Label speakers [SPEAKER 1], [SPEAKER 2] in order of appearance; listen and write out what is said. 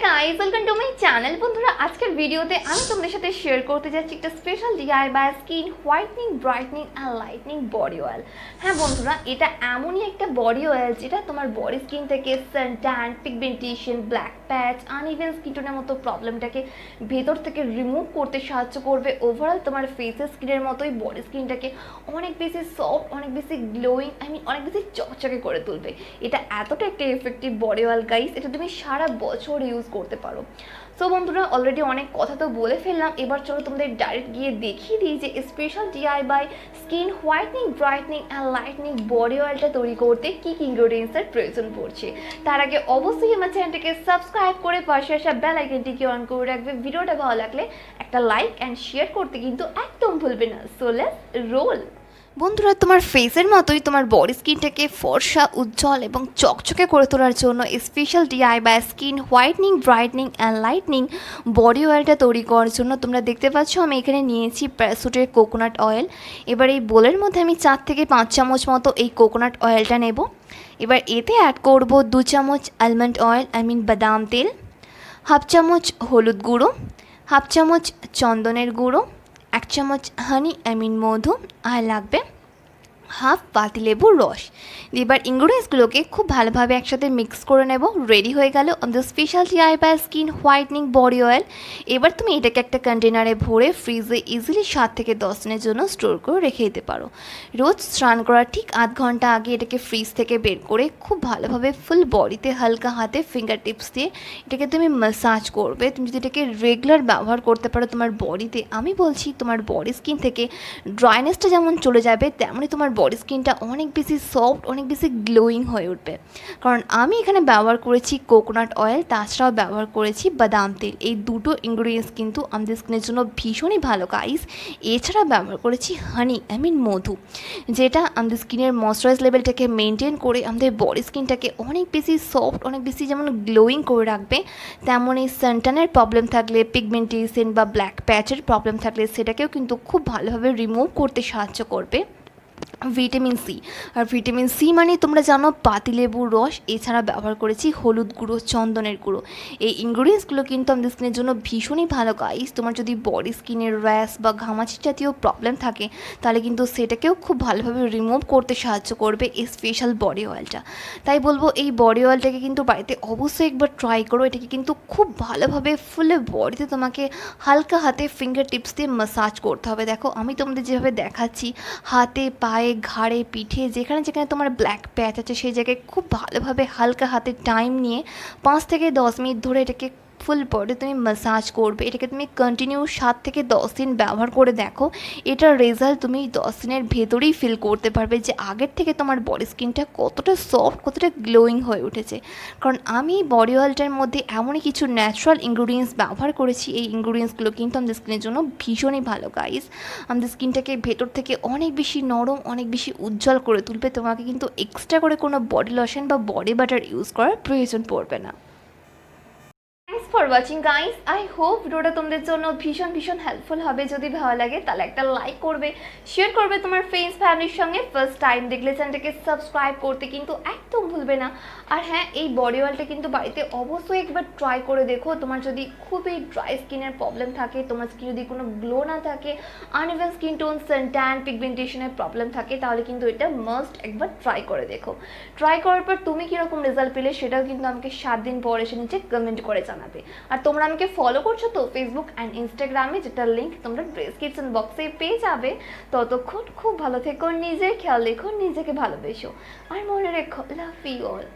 [SPEAKER 1] Guys welcome to my channel. বন্ধুরা আজকের ভিডিওতে আমি তোমাদের সাথে শেয়ার করতে যাচ্ছি একটা special DIY skin whitening brightening and lightning body oil. হ্যাঁ বন্ধুরা, এটা এমনই একটা বডি অয়েল যেটা তোমার বডি স্কিন থেকে সান ট্যান, পিগমেন্টেশন, ব্ল্যাক প্যাচ, আনইভেন স্কিন টোনের মতো প্রবলেমটাকে ভেতর থেকে রিমুভ করতে সাহায্য করবে। ওভারঅল তোমার ফেসের স্কিনের মতোই বডি স্কিনটাকে অনেক বেশি সফট, অনেক বেশি গ্লোয়িং, অনেক বেশি চকচকে করে তুলবে। এটা এতটা একটা এফেক্টিভ বডি অয়েল গাইস, এটা তুমি সারা বছর ইউজ করতে পারো। সো বন্ধুরা অলরেডি অনেক কথা তো বলে ফেললাম, এবার চলো তোমাদের ডাইরেক্ট গিয়ে দেখিয়ে দিই যে special DIY skin whitening brightening and lightning body অয়েলটা তৈরি করতে কী কী ইনগ্রেডিয়েন্টসের প্রয়োজন পড়ছে। তার আগে অবশ্যই আমার চ্যানেলটাকে সাবস্ক্রাইব করে পাশে আসা বেল আইকনটিকে অন করে রাখবে। ভিডিওটা ভালো লাগলে একটা লাইক অ্যান্ড শেয়ার করতে কিন্তু একদম ভুলবে না। So let's role. বন্ধুরা তোমার ফেসের মতোই তোমার বডি স্কিনটাকে ফর্সা, উজ্জ্বল এবং চকচকে করে তোলার জন্য special DIY skin whitening brightening and lightning body অয়েলটা তৈরি করার জন্য তোমরা দেখতে পাচ্ছ আমি এখানে নিয়েছি প্যারাশুটের কোকোনাট অয়েল। এবার এই বোলের মধ্যে আমি 4 থেকে 5 চামচ মতো এই কোকোনাট অয়েলটা নেব। এবার এতে অ্যাড করব 2 চামচ আলমন্ড অয়েল বাদাম তেল, হাফ চামচ হলুদ গুঁড়ো, হাফ চামচ চন্দনের গুঁড়ো, 1 চামচ হানি মধু, আর লাগবে হাফ পাতিলেবুর রস। এবার ইনগ্রিডিয়েন্টসগুলোকে খুব ভালোভাবে একসাথে মিক্স করে নেব। রেডি হয়ে গেল আমাদের special DIY skin whitening body oil. এবার তুমি এটাকে একটা কন্টেনারে ভরে ফ্রিজে ইজিলি 7 থেকে 10 দিনের জন্য স্টোর করে রেখে দিতে পারো। রোজ স্নান করার ঠিক আধ ঘন্টা আগে এটাকে ফ্রিজ থেকে বের করে খুব ভালোভাবে ফুল বডিতে হালকা হাতে ফিঙ্গার টিপস দিয়ে এটাকে তুমি ম্যাসাজ করবে। তুমি যদি এটাকে রেগুলার ব্যবহার করতে পারো তোমার বডিতে, আমি বলছি তোমার বডি স্কিন থেকে ড্রাইনেসটা যেমন চলে যাবে, তেমনই তোমার বডি স্কিনটা অনেক বেশি সফট, অনেক বেশি গ্লোয়িং হয়ে উঠবে। কারণ আমি এখানে ব্যবহার করেছি কোকোনাট অয়েল, তাছাড়াও ব্যবহার করেছি বাদাম তেল। এই দুটো ইনগ্রিডিয়েন্টস কিন্তু আমাদের স্কিনের জন্য ভীষণই ভালো গাইস। এছাড়া ব্যবহার করেছি হানি মধু, যেটা আমাদের স্কিনের ময়শ্চারাইজ লেভেলটাকে মেনটেন করে আমাদের বডি স্কিনটাকে অনেক বেশি সফট, অনেক বেশি যেমন গ্লোয়িং করে রাখবে, তেমনই সানট্যানের প্রবলেম থাকলে, পিগমেন্টেশন বা ব্ল্যাক প্যাচের প্রবলেম থাকলে সেটাকেও কিন্তু খুব ভালোভাবে রিমুভ করতে সাহায্য করবে। ভিটামিন সি, আর ভিটামিন সি মানে তোমরা জানো পাতিলেবুর রস। এছাড়া ব্যবহার করেছি হলুদ গুঁড়ো, চন্দনের গুঁড়ো। এই ইনগ্রিডিয়েন্টসগুলো কিন্তু আমাদের স্কিনের জন্য ভীষণই ভালো গাইস। তোমার যদি বডি স্কিনের র্যাশ বা ঘামাচি জাতীয় প্রবলেম থাকে তাহলে কিন্তু সেটাকেও খুব ভালোভাবে রিমুভ করতে সাহায্য করবে এই স্পেশাল বডি অয়েলটা। তাই বলবো এই বডি অয়েলটাকে কিন্তু বাড়িতে অবশ্যই একবার ট্রাই করো। এটাকে কিন্তু খুব ভালোভাবে ফুল বডিতে তোমাকে হালকা হাতে ফিঙ্গার টিপস দিয়ে ম্যাসাজ করতে হবে। দেখো আমি তোমাদের যেভাবে দেখাচ্ছি, হাতে, পায়ে, ঘাড়ে, পিঠে, যেখানে যেখানে তোমার ব্ল্যাক প্যাচ আছে সেই জায়গায় খুব ভালোভাবে হালকা হাতে টাইম নিয়ে 5 থেকে 10 মিনিট ধরে এটাকে ফুল বডি তুমি ম্যাসাজ করবে। এটাকে তুমি কন্টিনিউ 7 থেকে 10 দিন ব্যবহার করে দেখো। এটার রেজাল্ট তুমি 10 দিনের ভেতরেই ফিল করতে পারবে যে আগের থেকে তোমার বডি স্কিনটা কতটা সফট, কতটা গ্লোয়িং হয়ে উঠেছে। কারণ আমি বডি অয়েলটার মধ্যে এমনই কিছু ন্যাচারাল ইনগ্রিডিয়েন্টস ব্যবহার করেছি। এই ইনগ্রিডিয়েন্টসগুলো কিন্তু আমাদের স্কিনের জন্য ভীষণই ভালো গাইস। আমাদের স্কিনটাকে ভেতর থেকে অনেক বেশি নরম, অনেক বেশি উজ্জ্বল করে তুলবে। তোমাকে কিন্তু এক্সট্রা করে কোনো বডি লোশন বা বডি বাটার ইউজ করার প্রয়োজন পড়বে না। Thanks for watching guys. I hope ভিডিওটা তোমাদের জন্য ভীষণ ভীষণ হেল্পফুল হবে। যদি ভালো লাগে তাহলে একটা লাইক করবে, শেয়ার করবে তোমার ফ্রেন্ডস ফ্যামিলির সঙ্গে। ফার্স্ট টাইম দেখলে চ্যানেলটাকে সাবস্ক্রাইব করতে কিন্তু একদম ভুলবে না। আর হ্যাঁ, এই বডি অয়েলটা কিন্তু বাড়িতে অবশ্যই একবার ট্রাই করে দেখো। তোমার যদি খুবই ড্রাই স্কিনের প্রবলেম থাকে, তোমার স্কিন যদি কোনো গ্লো না থাকে, uneven skin tone, sun tan, পিগমেন্টেশনের প্রবলেম থাকে, তাহলে কিন্তু এটা মাস্ট একবার ট্রাই করে দেখো। ট্রাই করার পর তুমি কীরকম রেজাল্ট পেলে সেটাও কিন্তু আমাকে 7 দিন পর এসে নিচে কমেন্ট করে জানাবে। আর তোমরা আমাকে ফলো করছো তো ফেসবুক অ্যান্ড ইনস্টাগ্রামে, যেটার লিঙ্ক তোমরা ডেসক্রিপশন বক্সে পেয়ে যাবে। ততক্ষণ খুব ভালো থেকো, নিজের খেয়াল রেখো, নিজেকে ভালোবেসো, আর মনে রেখো লাভ ইউ অল।